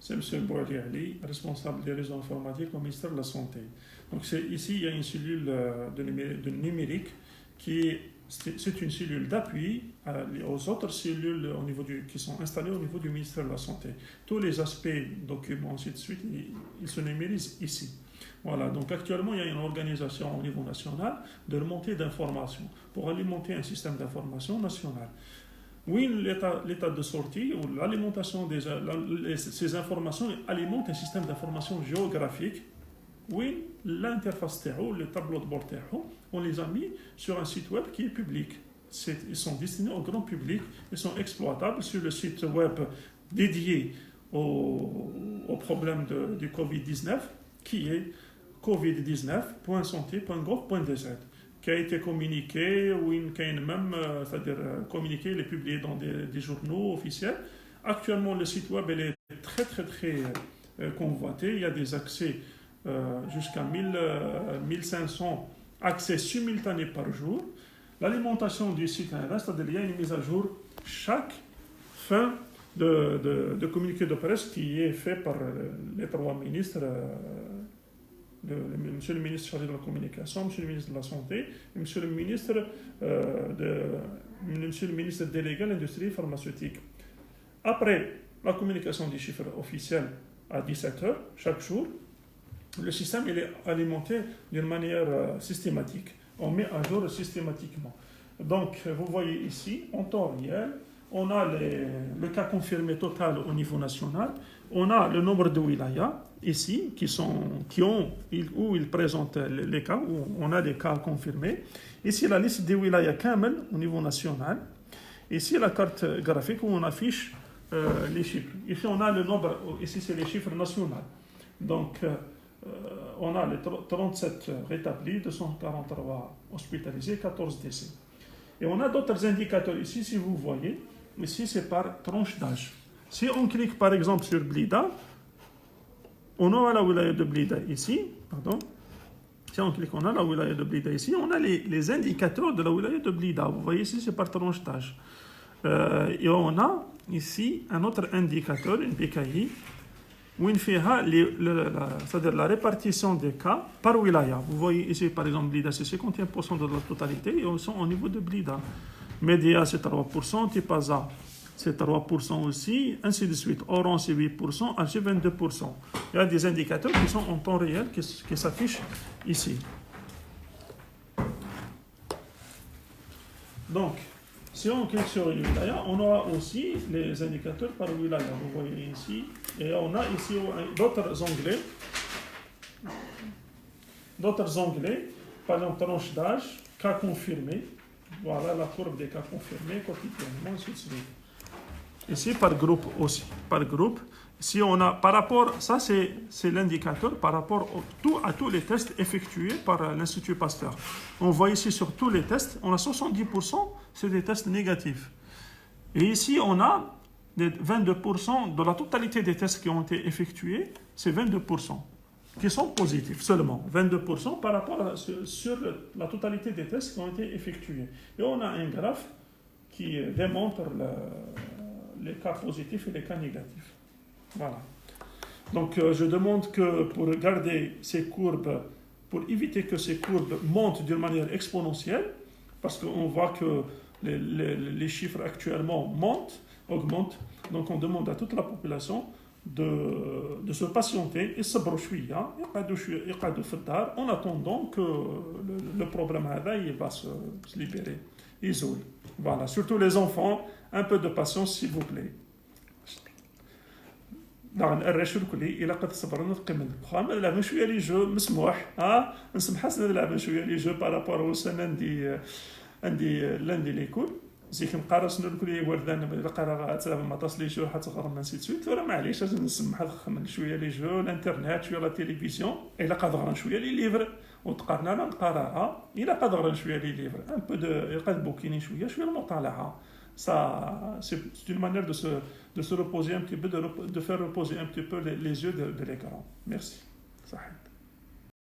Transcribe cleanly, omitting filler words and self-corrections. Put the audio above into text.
c'est M. Bouali Ali, responsable des réseaux informatiques au ministère de la Santé. Donc ici, il y a une cellule de numérique c'est une cellule d'appui aux autres cellules qui sont installées au niveau du ministère de la Santé. Tous les aspects, documents, ainsi de suite, ils se numérisent ici. Voilà, donc actuellement, il y a une organisation au niveau national de remontée d'informations pour alimenter un système d'information national. Oui, l'état de sortie ou l'alimentation ces informations alimente un système d'information géographique. Oui, l'interface TAO, le tableau de bord TAO, on les a mis sur un site web qui est public. Ils sont destinés au grand public, ils sont exploitables sur le site web dédié au problème du Covid-19, qui est covid19.santé.gov.dz, qui a été communiqué, ou même, c'est-à-dire communiqué, il est publié dans des journaux officiels. Actuellement, le site web est très convoité, il y a des accès jusqu'à 1500 accès simultanés par jour. L'alimentation du site reste, c'est-à-dire il y a une mise à jour chaque fin de communiqué de presse qui est fait par les trois ministres, monsieur le ministre chargé de la communication, monsieur le ministre de la santé, et monsieur le ministre délégué à l'industrie pharmaceutique. Après la communication des chiffres officiels à 17h chaque jour, le système il est alimenté d'une manière systématique. On met à jour systématiquement. Donc, vous voyez ici, en temps réel, on a le cas confirmé total au niveau national. On a le nombre de wilayas ici où ils présentent les cas, où on a des cas confirmés. Ici, la liste des wilayas kamel au niveau national. Ici, la carte graphique où on affiche les chiffres. Ici, on a le nombre, ici, c'est les chiffres nationaux. Donc, on a les 37 rétablis, 243 hospitalisés, 14 décès. Et on a d'autres indicateurs ici, si vous voyez. Ici, c'est par tranche d'âge. Si on clique par exemple sur Blida, on a la wilaya de Blida ici. Pardon. Si on clique, on a la wilaya de Blida ici. On a les indicateurs de la wilaya de Blida. Vous voyez ici, c'est par tranche d'âge. Et on a ici un autre indicateur, une PKI, où il fait c'est-à-dire la répartition des cas par wilaya. Vous voyez ici, par exemple, Blida, c'est 51% de la totalité, et on sont au niveau de Blida. Média, c'est 3%, Tipaza, c'est 3% aussi, ainsi de suite. Oran, c'est 8%, Alger, 22%. Il y a des indicateurs qui sont en temps réel, qui s'affichent ici. Donc, si on clique sur une wilaya, on aura aussi les indicateurs par wilaya. Vous voyez ici. Et on a ici d'autres onglets, par exemple, tranche d'âge, cas confirmés. Voilà la courbe des cas confirmés quotidiennement, ainsi de suite. Ici, par groupe aussi. Par groupe, si on a, par rapport, ça c'est l'indicateur par rapport à tous les tests effectués par l'Institut Pasteur. On voit ici sur tous les tests, on a 70%, c'est des tests négatifs. Et ici, on a 22% de la totalité des tests qui ont été effectués, c'est 22% qui sont positifs seulement. 22% par rapport sur la totalité des tests qui ont été effectués. Et on a un graphe qui démontre les cas positifs et les cas négatifs. Voilà. Donc, je demande que pour garder ces courbes, pour éviter que ces courbes montent d'une manière exponentielle, parce qu'on voit que les chiffres actuellement augmentent, donc on demande à toute la population de se patienter et se brocher, en attendant que le problème il va se libérer, isole. Voilà, surtout les enfants, un peu de patience s'il vous plaît. الرشور كلي الا قد صبرنا نقيم بخام نلعب شويه لي جو مسموح نسمح نلعب شويه لي جو بارابور وسنه عندي لاندي ليكول زيك مقارس نقول وردان الا قرا تلعب ما تصلي شو حتغرم ما نسيت سويت راه معليش نسمح نخمم شويه لي جو الانترنت شويه لا تيليفزيون الا قد غران شويه لي ليفر وتقارنا نقراها الا قد غران شويه لي ليفر ان بو دو قد بوكيني شويه المطالعه. Ça, c'est une manière de se reposer un petit peu, de faire reposer un petit peu les yeux de l'écran. Merci.